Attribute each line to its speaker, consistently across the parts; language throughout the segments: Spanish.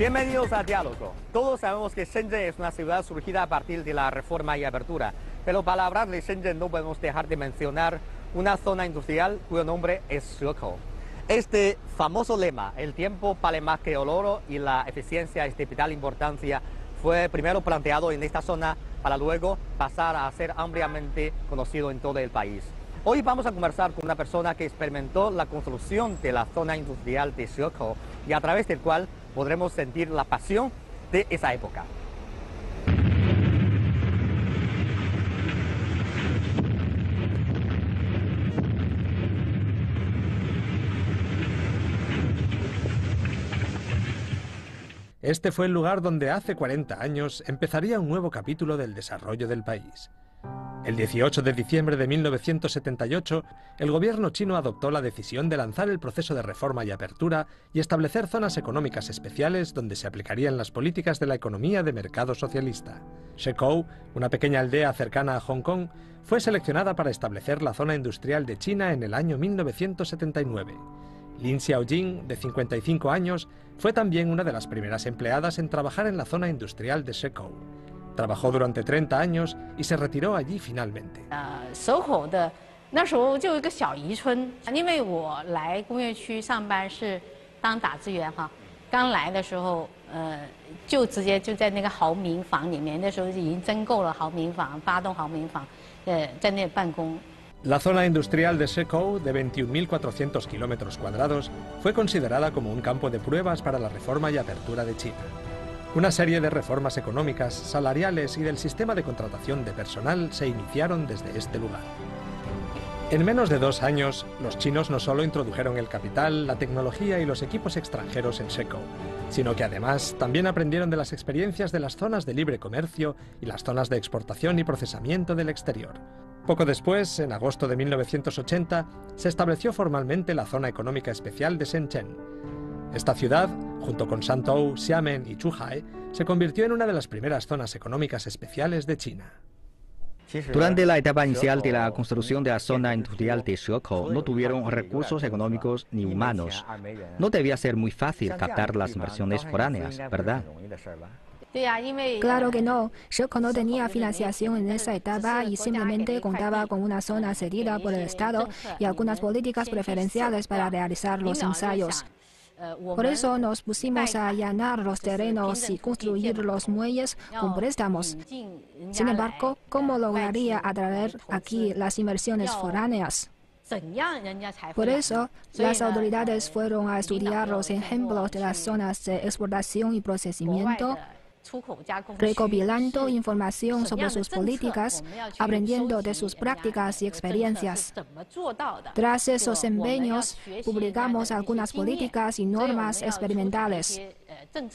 Speaker 1: Bienvenidos a Diálogo. Todos sabemos que Shenzhen es una ciudad surgida a partir de la reforma y apertura, pero para hablar de Shenzhen no podemos dejar de mencionar una zona industrial cuyo nombre es Shekou. Este famoso lema, el tiempo vale más que el oro y la eficiencia es de vital importancia, fue primero planteado en esta zona para luego pasar a ser ampliamente conocido en todo el país. Hoy vamos a conversar con una persona que experimentó la construcción de la zona industrial de Shekou y a través del cual podremos sentir la pasión de esa época.
Speaker 2: Este fue el lugar donde hace 40 años empezaría un nuevo capítulo del desarrollo del país. El 18 de diciembre de 1978, el gobierno chino adoptó la decisión de lanzar el proceso de reforma y apertura y establecer zonas económicas especiales donde se aplicarían las políticas de la economía de mercado socialista. Shekou, una pequeña aldea cercana a Hong Kong, fue seleccionada para establecer la zona industrial de China en el año 1979. Lin Xiaojing, de 55 años, fue también una de las primeras empleadas en trabajar en la zona industrial de Shekou. Trabajó durante 30 años y se retiró allí finalmente. La zona industrial de Shekou, de 21.400 kilómetros cuadrados, fue considerada como un campo de pruebas para la reforma y apertura de China. Una serie de reformas económicas, salariales y del sistema de contratación de personal se iniciaron desde este lugar. En menos de 2 años, los chinos no solo introdujeron el capital, la tecnología y los equipos extranjeros en Shekou, sino que además también aprendieron de las experiencias de las zonas de libre comercio y las zonas de exportación y procesamiento del exterior. Poco después, en agosto de 1980, se estableció formalmente la Zona Económica Especial de Shenzhen. Esta ciudad, junto con Shantou, Xiamen y Zhuhai, se convirtió en una de las primeras zonas económicas especiales de China.
Speaker 3: Durante la etapa inicial de la construcción de la zona industrial de Shekou, no tuvieron recursos económicos ni humanos. No debía ser muy fácil captar las inversiones foráneas, ¿verdad?
Speaker 4: Claro que no. Shekou no tenía financiación en esa etapa y simplemente contaba con una zona cedida por el Estado y algunas políticas preferenciales para realizar los ensayos. Por eso nos pusimos a allanar los terrenos y construir los muelles con préstamos. Sin embargo, ¿cómo lograría atraer aquí las inversiones foráneas? Por eso, las autoridades fueron a estudiar los ejemplos de las zonas de exportación y procesamiento, recopilando información sobre sus políticas, aprendiendo de sus prácticas y experiencias. Tras esos empeños, publicamos algunas políticas y normas experimentales.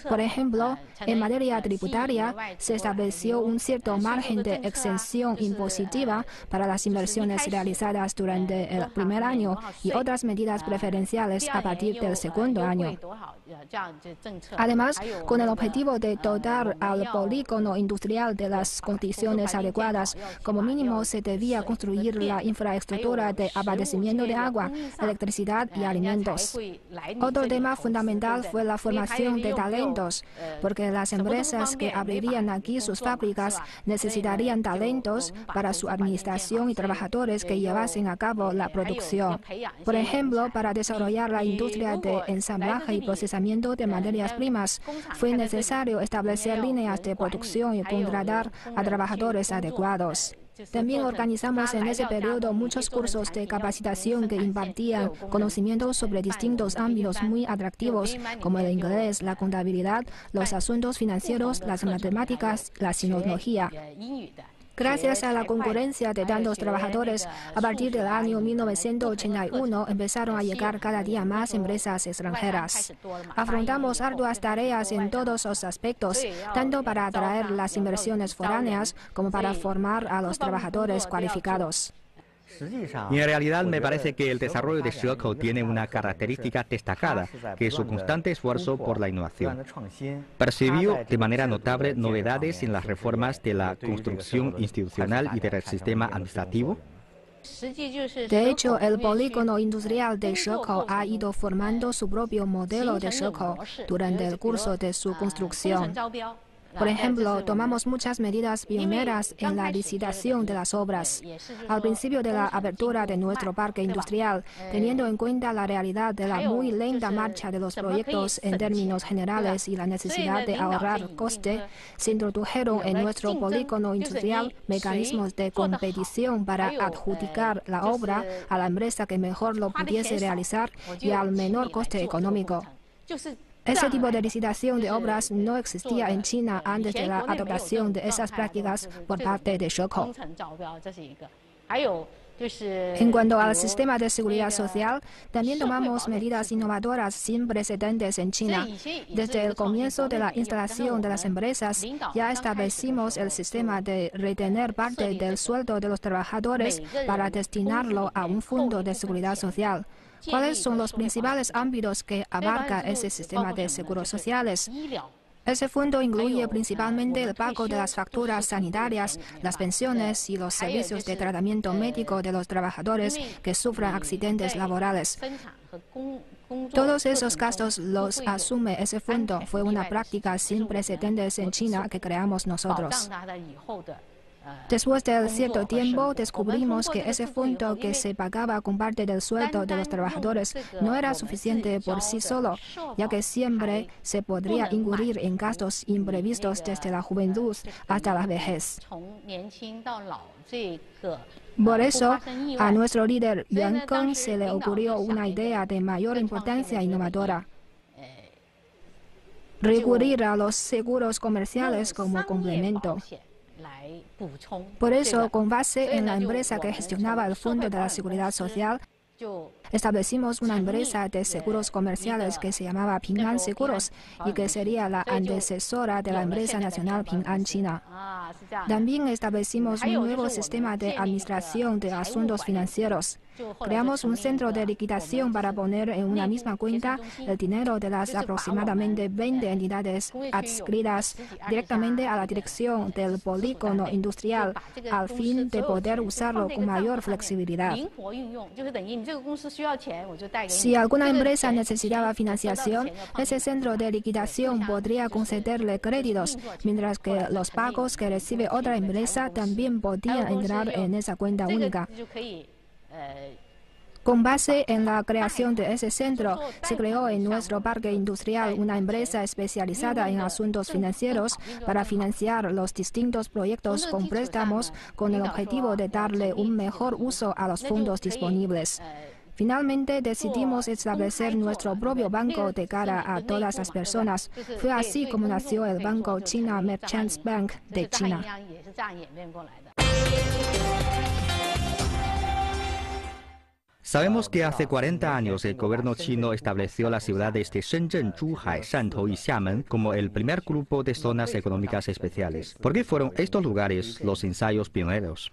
Speaker 4: Por ejemplo, en materia tributaria, se estableció un cierto margen de exención impositiva para las inversiones realizadas durante el primer año y otras medidas preferenciales a partir del segundo año. Además, con el objetivo de dotar al polígono industrial de las condiciones adecuadas, como mínimo se debía construir la infraestructura de abastecimiento de agua, electricidad y alimentos. Otro tema fundamental fue la formación de talentos, porque las empresas que abrirían aquí sus fábricas necesitarían talentos para su administración y trabajadores que llevasen a cabo la producción. Por ejemplo, para desarrollar la industria de ensamblaje y procesamiento de materias primas, fue necesario establecer líneas de producción y contratar a trabajadores adecuados. También organizamos en ese periodo muchos cursos de capacitación que impartían conocimientos sobre distintos ámbitos muy atractivos, como el inglés, la contabilidad, los asuntos financieros, las matemáticas, la sinología. Gracias a la concurrencia de tantos trabajadores, a partir del año 1981 empezaron a llegar cada día más empresas extranjeras. Afrontamos arduas tareas en todos los aspectos, tanto para atraer las inversiones foráneas como para formar a los trabajadores cualificados.
Speaker 3: Y en realidad me parece que el desarrollo de Shekou tiene una característica destacada, que es su constante esfuerzo por la innovación. Percibió de manera notable novedades en las reformas de la construcción institucional y del sistema administrativo.
Speaker 4: De hecho, el polígono industrial de Shekou ha ido formando su propio modelo de Shekou durante el curso de su construcción. Por ejemplo, tomamos muchas medidas pioneras en la licitación de las obras. Al principio de la apertura de nuestro parque industrial, teniendo en cuenta la realidad de la muy lenta marcha de los proyectos en términos generales y la necesidad de ahorrar coste, se introdujeron en nuestro polígono industrial mecanismos de competición para adjudicar la obra a la empresa que mejor lo pudiese realizar y al menor coste económico. Ese tipo de licitación de obras no existía en China antes de la adopción de esas prácticas por parte de Shekou. En cuanto al sistema de seguridad social, también tomamos medidas innovadoras sin precedentes en China. Desde el comienzo de la instalación de las empresas, ya establecimos el sistema de retener parte del sueldo de los trabajadores para destinarlo a un fondo de seguridad social. ¿Cuáles son los principales ámbitos que abarca ese sistema de seguros sociales? Ese fondo incluye principalmente el pago de las facturas sanitarias, las pensiones y los servicios de tratamiento médico de los trabajadores que sufran accidentes laborales. Todos esos gastos los asume ese fondo. Fue una práctica sin precedentes en China que creamos nosotros. Después de cierto tiempo, descubrimos que ese fondo que se pagaba con parte del sueldo de los trabajadores no era suficiente por sí solo, ya que siempre se podría incurrir en gastos imprevistos desde la juventud hasta la vejez. Por eso, a nuestro líder Yuan Geng se le ocurrió una idea de mayor importancia innovadora: recurrir a los seguros comerciales como complemento. Por eso, con base en la empresa que gestionaba el Fondo de la Seguridad Social, establecimos una empresa de seguros comerciales que se llamaba Ping An Seguros y que sería la antecesora de la empresa nacional Ping An China. También establecimos un nuevo sistema de administración de asuntos financieros. Creamos un centro de liquidación para poner en una misma cuenta el dinero de las aproximadamente 20 entidades adscritas directamente a la dirección del polígono industrial, al fin de poder usarlo con mayor flexibilidad. Si alguna empresa necesitaba financiación, ese centro de liquidación podría concederle créditos, mientras que los pagos que recibe otra empresa también podían entrar en esa cuenta única. Con base en la creación de ese centro, se creó en nuestro parque industrial una empresa especializada en asuntos financieros para financiar los distintos proyectos con préstamos con el objetivo de darle un mejor uso a los fondos disponibles. Finalmente decidimos establecer nuestro propio banco de cara a todas las personas. Fue así como nació el banco China Merchants Bank de China.
Speaker 3: Sabemos que hace 40 años el gobierno chino estableció las ciudades de Shenzhen, Zhuhai, Shantou y Xiamen como el primer grupo de zonas económicas especiales. ¿Por qué fueron estos lugares los ensayos pioneros?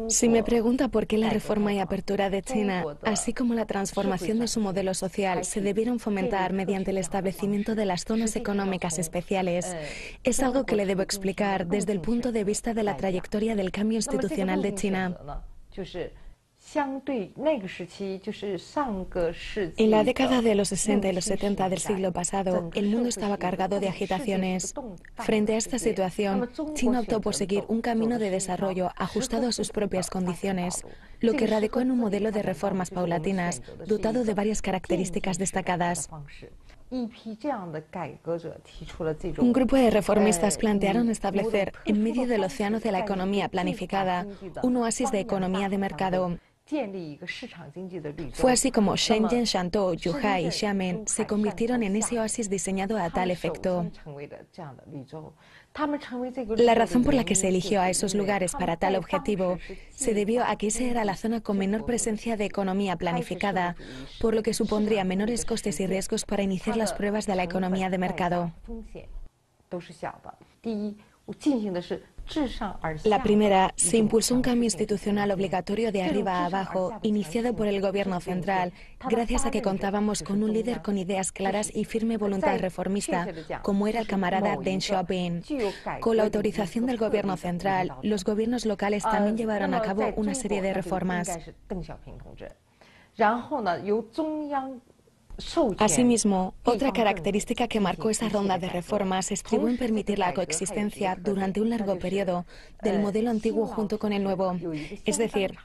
Speaker 5: Si me pregunta por qué la reforma y apertura de China, así como la transformación de su modelo social, se debieron fomentar mediante el establecimiento de las zonas económicas especiales, es algo que le debo explicar desde el punto de vista de la trayectoria del cambio institucional de China. En la década de los 60 y los 70 del siglo pasado, el mundo estaba cargado de agitaciones. Frente a esta situación, China optó por seguir un camino de desarrollo ajustado a sus propias condiciones, lo que radicó en un modelo de reformas paulatinas, dotado de varias características destacadas. Un grupo de reformistas plantearon establecer, en medio del océano de la economía planificada, un oasis de economía de mercado. Fue así como Shenzhen, Shantou, Zhuhai y Xiamen se convirtieron en ese oasis diseñado a tal efecto. La razón por la que se eligió a esos lugares para tal objetivo se debió a que esa era la zona con menor presencia de economía planificada, por lo que supondría menores costes y riesgos para iniciar las pruebas de la economía de mercado. La primera, se impulsó un cambio institucional obligatorio de arriba a abajo, iniciado por el gobierno central, gracias a que contábamos con un líder con ideas claras y firme voluntad reformista, como era el camarada Deng Xiaoping. Con la autorización del gobierno central, los gobiernos locales también llevaron a cabo una serie de reformas. Asimismo, otra característica que marcó esa ronda de reformas estribó en permitir la coexistencia durante un largo periodo del modelo antiguo junto con el nuevo. Es decir,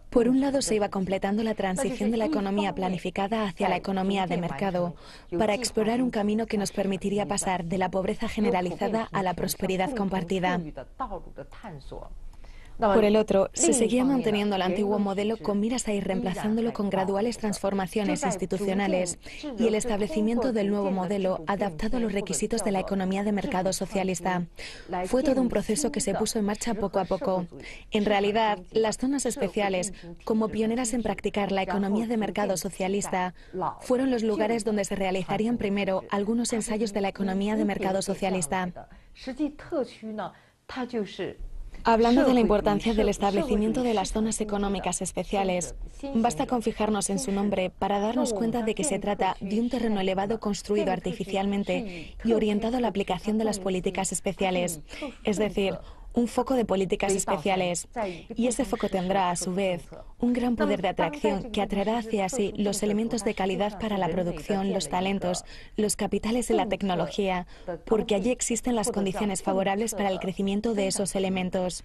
Speaker 5: por un lado se iba completando la transición de la economía planificada hacia la economía de mercado, para explorar un camino que nos permitiría pasar de la pobreza generalizada a la prosperidad compartida. Por el otro, se seguía manteniendo el antiguo modelo con miras a ir reemplazándolo con graduales transformaciones institucionales y el establecimiento del nuevo modelo adaptado a los requisitos de la economía de mercado socialista. Fue todo un proceso que se puso en marcha poco a poco. En realidad, las zonas especiales, como pioneras en practicar la economía de mercado socialista, fueron los lugares donde se realizarían primero algunos ensayos de la economía de mercado socialista. Hablando de la importancia del establecimiento de las zonas económicas especiales, basta con fijarnos en su nombre para darnos cuenta de que se trata de un terreno elevado construido artificialmente y orientado a la aplicación de las políticas especiales, es decir, un foco de políticas especiales. Y ese foco tendrá, a su vez, un gran poder de atracción que atraerá hacia sí los elementos de calidad para la producción, los talentos, los capitales de la tecnología, porque allí existen las condiciones favorables para el crecimiento de esos elementos.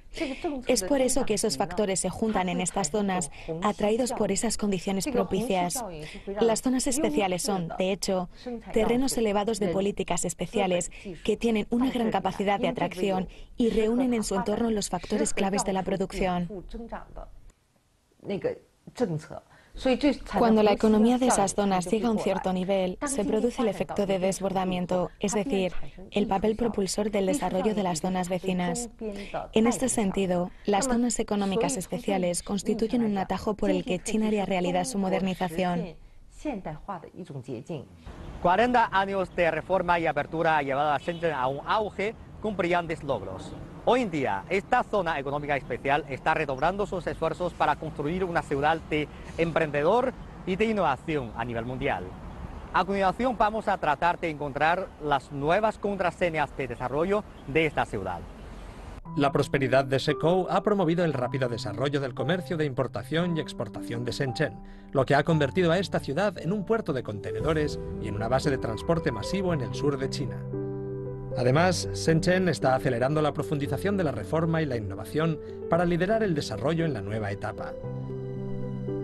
Speaker 5: Es por eso que esos factores se juntan en estas zonas, atraídos por esas condiciones propicias. Las zonas especiales son, de hecho, terrenos elevados de políticas especiales que tienen una gran capacidad de atracción y reúnen en su entorno los factores claves de la producción. Cuando la economía de esas zonas llega a un cierto nivel, se produce el efecto de desbordamiento, es decir, el papel propulsor del desarrollo de las zonas vecinas. En este sentido, las zonas económicas especiales constituyen un atajo por el que China haría realidad su modernización.
Speaker 1: 40 años de reforma y apertura ha llevado a Shenzhen a un auge con brillantes logros. Hoy en día, esta zona económica especial está redoblando sus esfuerzos para construir una ciudad de emprendedor y de innovación a nivel mundial. A continuación, vamos a tratar de encontrar las nuevas contraseñas de desarrollo de esta ciudad.
Speaker 2: La prosperidad de Shekou ha promovido el rápido desarrollo del comercio de importación y exportación de Shenzhen, lo que ha convertido a esta ciudad en un puerto de contenedores y en una base de transporte masivo en el sur de China. Además, Shenzhen está acelerando la profundización de la reforma y la innovación para liderar el desarrollo en la nueva etapa.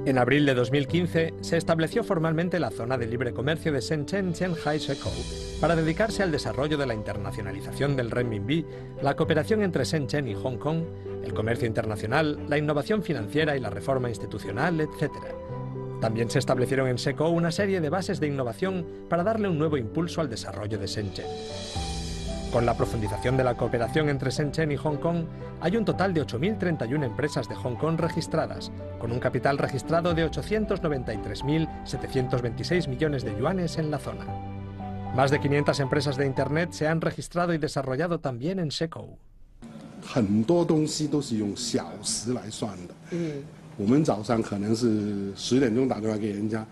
Speaker 2: En abril de 2015 se estableció formalmente la zona de libre comercio de Shenzhen-Shanghai-Shekou para dedicarse al desarrollo de la internacionalización del renminbi, la cooperación entre Shenzhen y Hong Kong, el comercio internacional, la innovación financiera y la reforma institucional, etc. También se establecieron en Shekou una serie de bases de innovación para darle un nuevo impulso al desarrollo de Shenzhen. Con la profundización de la cooperación entre Shenzhen y Hong Kong, hay un total de 8.031 empresas de Hong Kong registradas, con un capital registrado de 893.726 millones de yuanes en la zona. Más de 500 empresas de Internet se han registrado y desarrollado también en Shekou.
Speaker 6: 很多东西都是用小时来算的。我们早上可能是10点钟打电话给人家，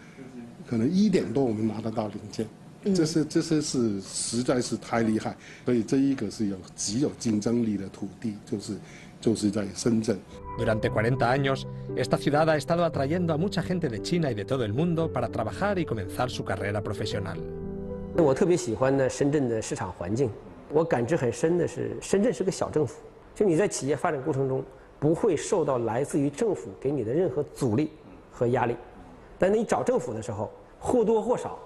Speaker 6: 可能1点多我们拿得到零件。 这些是实在是太厉害，所以这一个是极有竞争力的土地，就是在深圳。
Speaker 2: Durante 40 años, esta ciudad ha estado atrayendo a mucha gente de China y de todo el mundo para trabajar y comenzar su carrera profesional.
Speaker 7: 我特别喜欢呢深圳的市场环境，我感知很深的是，深圳是个小政府，就你在企业发展过程中不会受到来自于政府给你的任何阻力和压力，但你找政府的时候，或多或少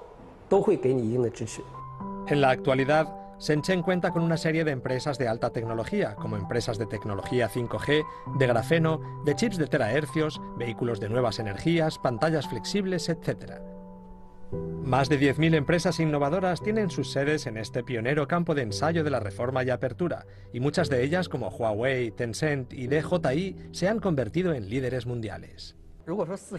Speaker 2: En la actualidad, Shenzhen cuenta con una serie de empresas de alta tecnología, como empresas de tecnología 5G, de grafeno, de chips de terahercios, vehículos de nuevas energías, pantallas flexibles, etc. Más de 10.000 empresas innovadoras tienen sus sedes en este pionero campo de ensayo de la reforma y apertura, y muchas de ellas, como Huawei, Tencent y DJI, se han convertido en líderes mundiales.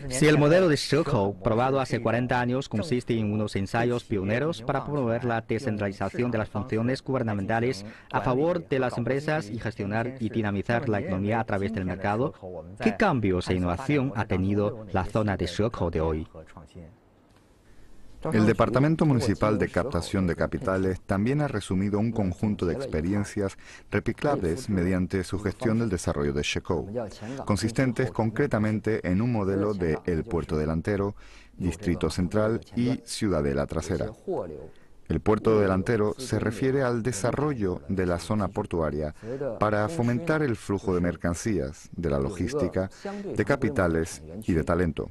Speaker 3: Si el modelo de Shekou, probado hace 40 años, consiste en unos ensayos pioneros para promover la descentralización de las funciones gubernamentales a favor de las empresas y gestionar y dinamizar la economía a través del mercado, ¿qué cambios e innovación ha tenido la zona de Shekou de hoy?
Speaker 8: El Departamento Municipal de Captación de Capitales también ha resumido un conjunto de experiencias replicables mediante su gestión del desarrollo de Shekou, consistentes concretamente en un modelo de El Puerto Delantero, Distrito Central y Ciudadela Trasera. El puerto delantero se refiere al desarrollo de la zona portuaria para fomentar el flujo de mercancías, de la logística, de capitales y de talento.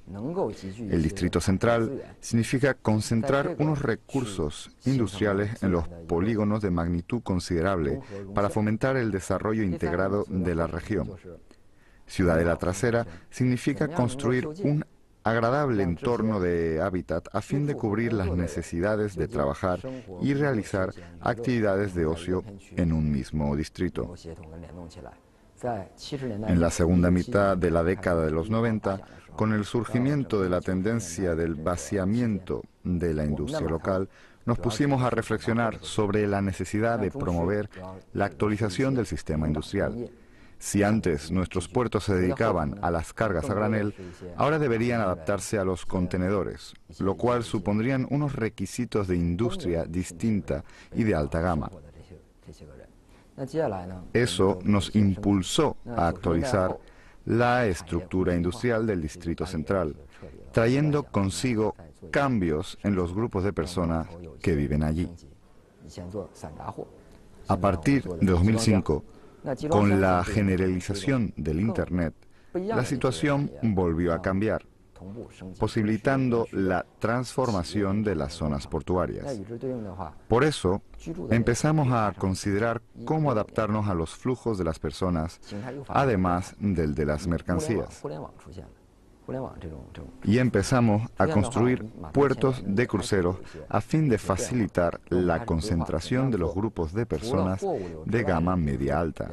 Speaker 8: El distrito central significa concentrar unos recursos industriales en los polígonos de magnitud considerable para fomentar el desarrollo integrado de la región. Ciudadela Trasera significa construir un agradable entorno de hábitat a fin de cubrir las necesidades de trabajar y realizar actividades de ocio en un mismo distrito. En la segunda mitad de la década de los 90, con el surgimiento de la tendencia del vaciamiento de la industria local, nos pusimos a reflexionar sobre la necesidad de promover la actualización del sistema industrial. Si antes nuestros puertos se dedicaban a las cargas a granel, ahora deberían adaptarse a los contenedores, lo cual supondrían unos requisitos de industria distinta y de alta gama. Eso nos impulsó a actualizar la estructura industrial del Distrito Central, trayendo consigo cambios en los grupos de personas que viven allí. A partir de 2005, con la generalización del Internet, la situación volvió a cambiar, posibilitando la transformación de las zonas portuarias. Por eso, empezamos a considerar cómo adaptarnos a los flujos de las personas, además del de las mercancías. Y empezamos a construir puertos de cruceros a fin de facilitar la concentración de los grupos de personas de gama media-alta,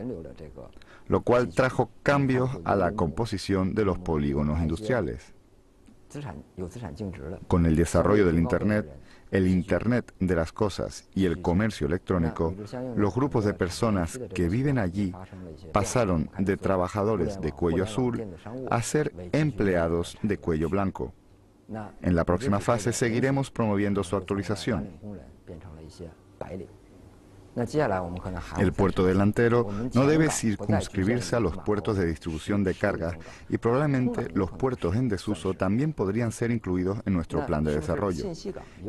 Speaker 8: lo cual trajo cambios a la composición de los polígonos industriales. Con el desarrollo del Internet, el Internet de las cosas y el comercio electrónico, los grupos de personas que viven allí pasaron de trabajadores de cuello azul a ser empleados de cuello blanco. En la próxima fase seguiremos promoviendo su actualización. El puerto delantero no debe circunscribirse a los puertos de distribución de cargas y probablemente los puertos en desuso también podrían ser incluidos en nuestro plan de desarrollo.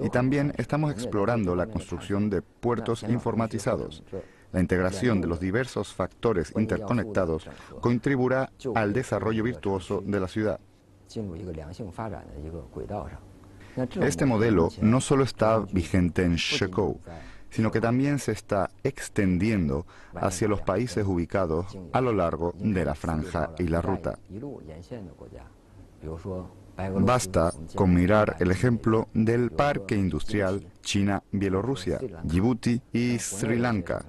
Speaker 8: Y también estamos explorando la construcción de puertos informatizados. La integración de los diversos factores interconectados contribuirá al desarrollo virtuoso de la ciudad. Este modelo no solo está vigente en Shekou, sino que también se está extendiendo hacia los países ubicados a lo largo de la franja y la ruta. Basta con mirar el ejemplo del parque industrial China-Bielorrusia, Djibouti y Sri Lanka.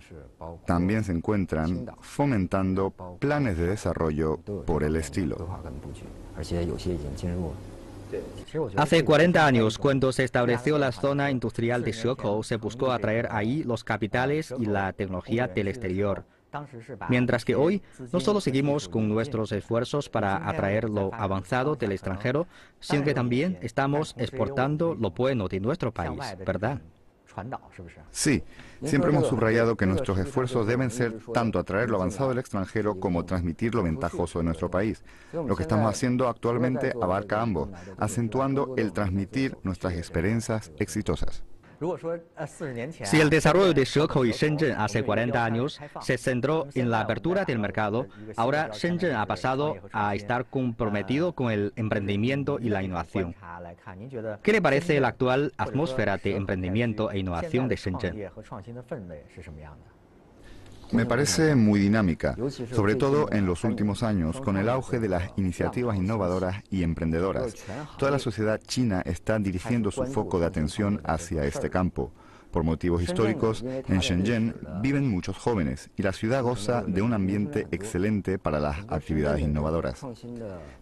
Speaker 8: También se encuentran fomentando planes de desarrollo por el estilo.
Speaker 3: Hace 40 años, cuando se estableció la zona industrial de Shekou, se buscó atraer ahí los capitales y la tecnología del exterior. Mientras que hoy, no solo seguimos con nuestros esfuerzos para atraer lo avanzado del extranjero, sino que también estamos exportando lo bueno de nuestro país, ¿verdad?
Speaker 8: Sí, siempre hemos subrayado que nuestros esfuerzos deben ser tanto atraer lo avanzado del extranjero como transmitir lo ventajoso de nuestro país. Lo que estamos haciendo actualmente abarca ambos, acentuando el transmitir nuestras experiencias exitosas.
Speaker 3: Si el desarrollo de Shekou y Shenzhen hace 40 años se centró en la apertura del mercado, ahora Shenzhen ha pasado a estar comprometido con el emprendimiento y la innovación. ¿Qué le parece la actual atmósfera de emprendimiento e innovación de Shenzhen?
Speaker 8: Me parece muy dinámica, sobre todo en los últimos años, con el auge de las iniciativas innovadoras y emprendedoras. Toda la sociedad china está dirigiendo su foco de atención hacia este campo, Por motivos históricos, en Shenzhen viven muchos jóvenes y la ciudad goza de un ambiente excelente para las actividades innovadoras.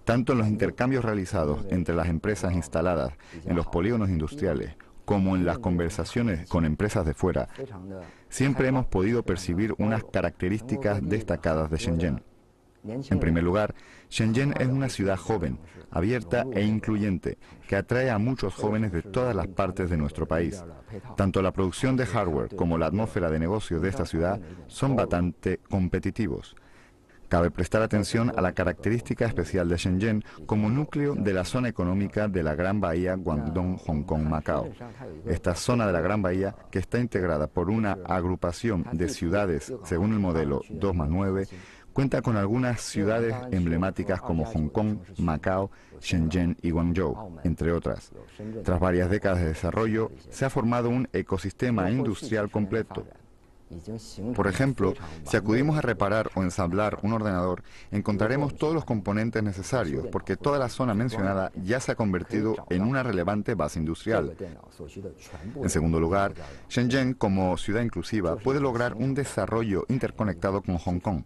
Speaker 8: Tanto en los intercambios realizados entre las empresas instaladas en los polígonos industriales como en las conversaciones con empresas de fuera, siempre hemos podido percibir unas características destacadas de Shenzhen. En primer lugar, Shenzhen es una ciudad joven, abierta e incluyente, que atrae a muchos jóvenes de todas las partes de nuestro país. Tanto la producción de hardware como la atmósfera de negocio de esta ciudad son bastante competitivos. Cabe prestar atención a la característica especial de Shenzhen como núcleo de la zona económica de la Gran Bahía Guangdong, Hong Kong, Macao. Esta zona de la Gran Bahía, que está integrada por una agrupación de ciudades según el modelo 2+9, cuenta con algunas ciudades emblemáticas como Hong Kong, Macao, Shenzhen y Guangzhou, entre otras. Tras varias décadas de desarrollo, se ha formado un ecosistema industrial completo. Por ejemplo, si acudimos a reparar o ensamblar un ordenador, encontraremos todos los componentes necesarios, porque toda la zona mencionada ya se ha convertido en una relevante base industrial. En segundo lugar, Shenzhen, como ciudad inclusiva, puede lograr un desarrollo interconectado con Hong Kong.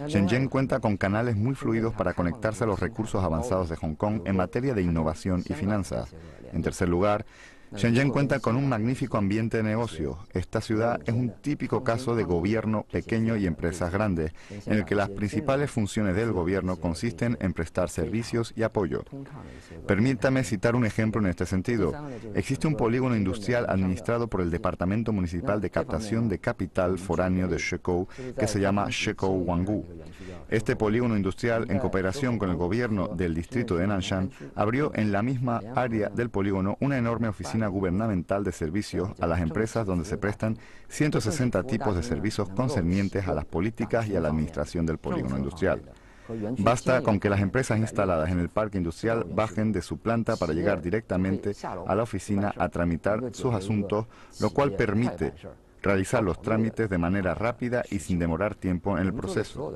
Speaker 8: Shenzhen cuenta con canales muy fluidos para conectarse a los recursos avanzados de Hong Kong en materia de innovación y finanzas. En tercer lugar, Shenzhen cuenta con un magnífico ambiente de negocio. Esta ciudad es un típico caso de gobierno pequeño y empresas grandes, en el que las principales funciones del gobierno consisten en prestar servicios y apoyo. Permítame citar un ejemplo en este sentido. Existe un polígono industrial administrado por el Departamento Municipal de Captación de Capital Foráneo de Shekou, que se llama Shekou Wangu. Este polígono industrial, en cooperación con el gobierno del distrito de Nanshan, abrió en la misma área del polígono una enorme oficina gubernamental de servicios a las empresas donde se prestan 160 tipos de servicios concernientes a las políticas y a la administración del polígono industrial. Basta con que las empresas instaladas en el parque industrial bajen de su planta para llegar directamente a la oficina a tramitar sus asuntos, lo cual permite realizar los trámites de manera rápida y sin demorar tiempo en el proceso.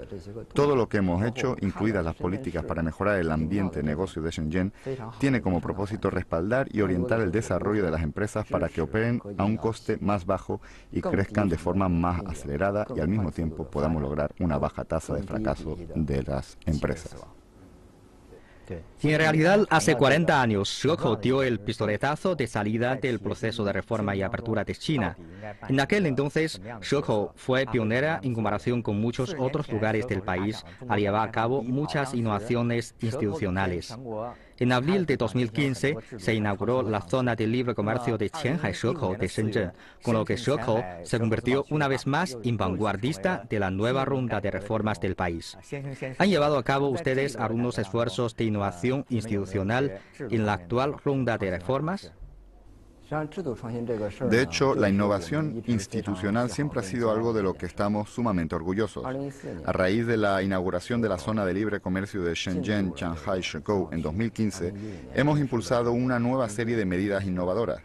Speaker 8: Todo lo que hemos hecho, incluidas las políticas para mejorar el ambiente de negocio de Shenzhen, tiene como propósito respaldar y orientar el desarrollo de las empresas para que operen a un coste más bajo y crezcan de forma más acelerada y al mismo tiempo podamos lograr una baja tasa de fracaso de las empresas.
Speaker 3: En realidad, hace 40 años, Shekou dio el pistoletazo de salida del proceso de reforma y apertura de China. En aquel entonces, Shekou fue pionera en comparación con muchos otros lugares del país al llevar a cabo muchas innovaciones institucionales. En abril de 2015 se inauguró la zona de libre comercio de Qianhai-Shekou de Shenzhen, con lo que Shekou se convirtió una vez más en vanguardista de la nueva ronda de reformas del país. ¿Han llevado a cabo ustedes algunos esfuerzos de innovación institucional en la actual ronda de reformas?
Speaker 8: De hecho, la innovación institucional siempre ha sido algo de lo que estamos sumamente orgullosos. A raíz de la inauguración de la zona de libre comercio de Shenzhen-Shanghai-Shekou en 2015, hemos impulsado una nueva serie de medidas innovadoras.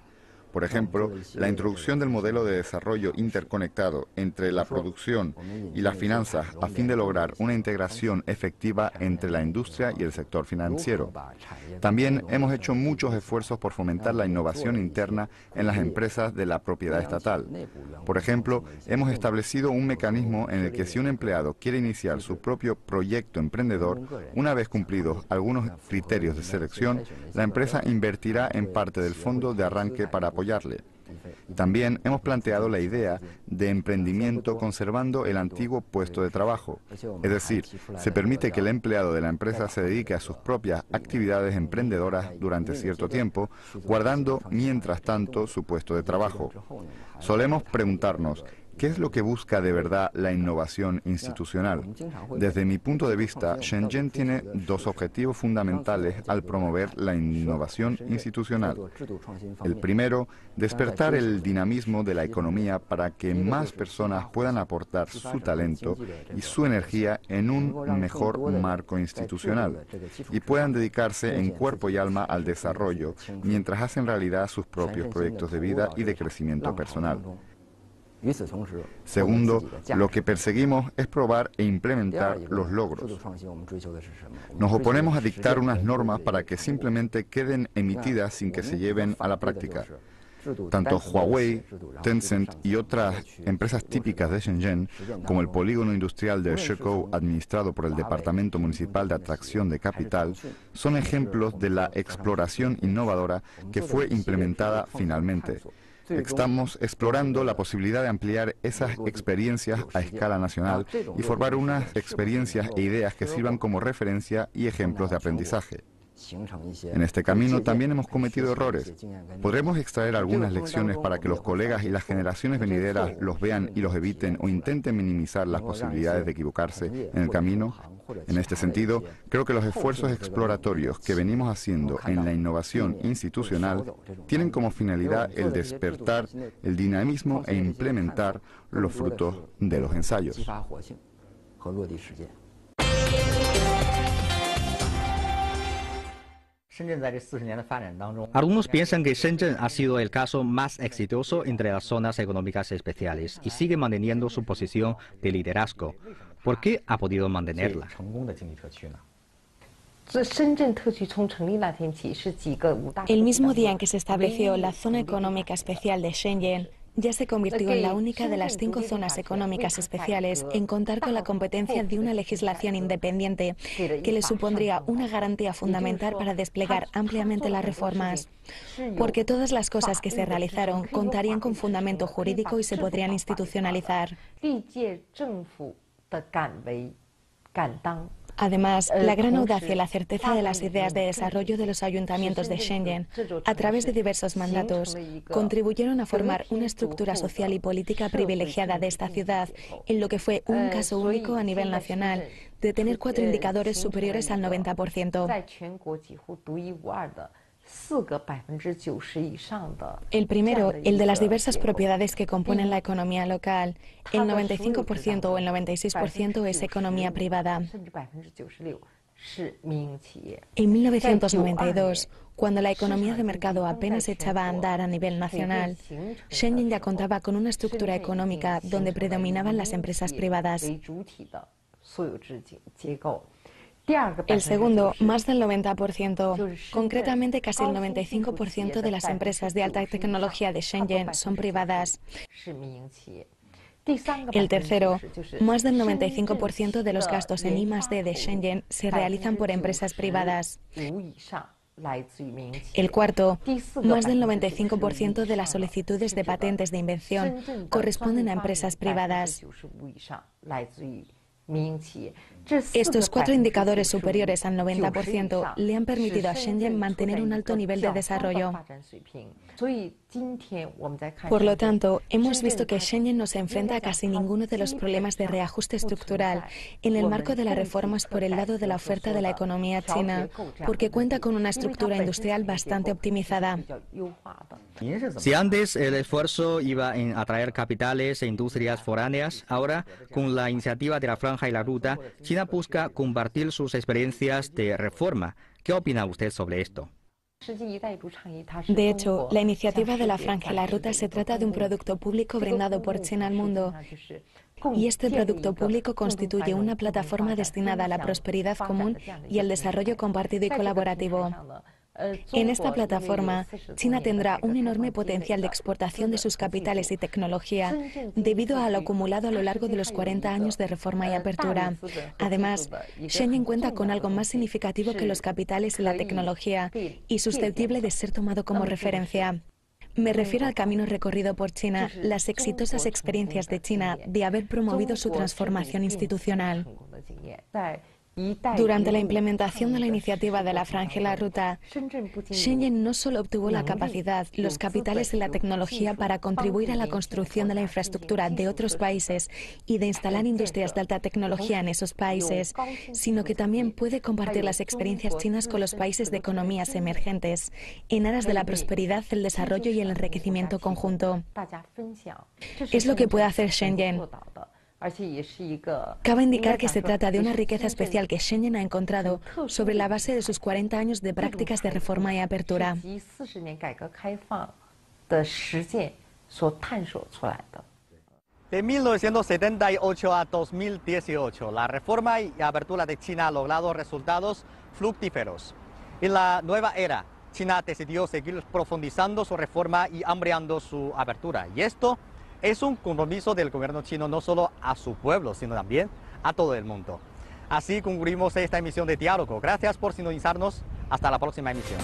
Speaker 8: Por ejemplo, la introducción del modelo de desarrollo interconectado entre la producción y las finanzas a fin de lograr una integración efectiva entre la industria y el sector financiero. También hemos hecho muchos esfuerzos por fomentar la innovación interna en las empresas de la propiedad estatal. Por ejemplo, hemos establecido un mecanismo en el que si un empleado quiere iniciar su propio proyecto emprendedor, una vez cumplidos algunos criterios de selección, la empresa invertirá en parte del fondo de arranque para apoyarle. También hemos planteado la idea de emprendimiento conservando el antiguo puesto de trabajo. Es decir, se permite que el empleado de la empresa se dedique a sus propias actividades emprendedoras durante cierto tiempo, guardando mientras tanto su puesto de trabajo. Solemos preguntarnos, ¿qué es lo que busca de verdad la innovación institucional? Desde mi punto de vista, Shenzhen tiene dos objetivos fundamentales al promover la innovación institucional. El primero, despertar el dinamismo de la economía para que más personas puedan aportar su talento y su energía en un mejor marco institucional y puedan dedicarse en cuerpo y alma al desarrollo mientras hacen realidad sus propios proyectos de vida y de crecimiento personal. Segundo, lo que perseguimos es probar e implementar los logros. Nos oponemos a dictar unas normas para que simplemente queden emitidas sin que se lleven a la práctica. Tanto Huawei, Tencent y otras empresas típicas de Shenzhen, como el polígono industrial de Shekou, administrado por el Departamento Municipal de Atracción de Capital, son ejemplos de la exploración innovadora que fue implementada finalmente. Estamos explorando la posibilidad de ampliar esas experiencias a escala nacional y formar unas experiencias e ideas que sirvan como referencia y ejemplos de aprendizaje. En este camino también hemos cometido errores. ¿Podremos extraer algunas lecciones para que los colegas y las generaciones venideras los vean y los eviten o intenten minimizar las posibilidades de equivocarse en el camino? En este sentido, creo que los esfuerzos exploratorios que venimos haciendo en la innovación institucional tienen como finalidad el despertar el dinamismo e implementar los frutos de los ensayos.
Speaker 3: Algunos piensan que Shenzhen ha sido el caso más exitoso entre las zonas económicas especiales y sigue manteniendo su posición de liderazgo. ¿Por qué ha podido mantenerla?
Speaker 5: El mismo día en que se estableció la Zona Económica Especial de Shenzhen, ya se convirtió en la única de las 5 zonas económicas especiales en contar con la competencia de una legislación independiente que le supondría una garantía fundamental para desplegar ampliamente las reformas, porque todas las cosas que se realizaron contarían con fundamento jurídico y se podrían institucionalizar. Además, la gran audacia y la certeza de las ideas de desarrollo de los ayuntamientos de Shenzhen, a través de diversos mandatos, contribuyeron a formar una estructura social y política privilegiada de esta ciudad, en lo que fue un caso único a nivel nacional, de tener 4 indicadores superiores al 90%. El primero, el de las diversas propiedades que componen la economía local. El 95% o el 96% es economía privada. En 1992, cuando la economía de mercado apenas echaba a andar a nivel nacional, Shenzhen ya contaba con una estructura económica donde predominaban las empresas privadas. El segundo, más del 90%, concretamente casi el 95% de las empresas de alta tecnología de Shenzhen son privadas. El tercero, más del 95% de los gastos en I+D de Shenzhen se realizan por empresas privadas. El cuarto, más del 95% de las solicitudes de patentes de invención corresponden a empresas privadas. Estos 4 indicadores superiores al 90% le han permitido a Shenzhen mantener un alto nivel de desarrollo. Por lo tanto, hemos visto que Shenzhen no se enfrenta a casi ninguno de los problemas de reajuste estructural en el marco de las reformas por el lado de la oferta de la economía china, porque cuenta con una estructura industrial bastante optimizada.
Speaker 3: Si antes el esfuerzo iba en atraer capitales e industrias foráneas, ahora, con la iniciativa de la Franja y la Ruta, China busca compartir sus experiencias de reforma. ¿Qué opina usted sobre esto?
Speaker 5: De hecho, la iniciativa de la Franja y la Ruta se trata de un producto público brindado por China al mundo. Y este producto público constituye una plataforma destinada a la prosperidad común y al desarrollo compartido y colaborativo. En esta plataforma, China tendrá un enorme potencial de exportación de sus capitales y tecnología, debido a lo acumulado a lo largo de los 40 años de reforma y apertura. Además, Shenzhen cuenta con algo más significativo que los capitales y la tecnología, y susceptible de ser tomado como referencia. Me refiero al camino recorrido por China, las exitosas experiencias de China de haber promovido su transformación institucional. Durante la implementación de la iniciativa de la Franja y la Ruta, Shenzhen no solo obtuvo la capacidad, los capitales y la tecnología para contribuir a la construcción de la infraestructura de otros países y de instalar industrias de alta tecnología en esos países, sino que también puede compartir las experiencias chinas con los países de economías emergentes, en aras de la prosperidad, el desarrollo y el enriquecimiento conjunto. Es lo que puede hacer Shenzhen. Cabe indicar que se trata de una riqueza especial que Shenzhen ha encontrado sobre la base de sus 40 años de prácticas de reforma y apertura.
Speaker 1: De 1978 a 2018, la reforma y apertura de China ha logrado resultados fructíferos. En la nueva era, China decidió seguir profundizando su reforma y ampliando su apertura. Y esto es un compromiso del gobierno chino no solo a su pueblo, sino también a todo el mundo. Así concluimos esta emisión de Diálogo. Gracias por sintonizarnos. Hasta la próxima emisión.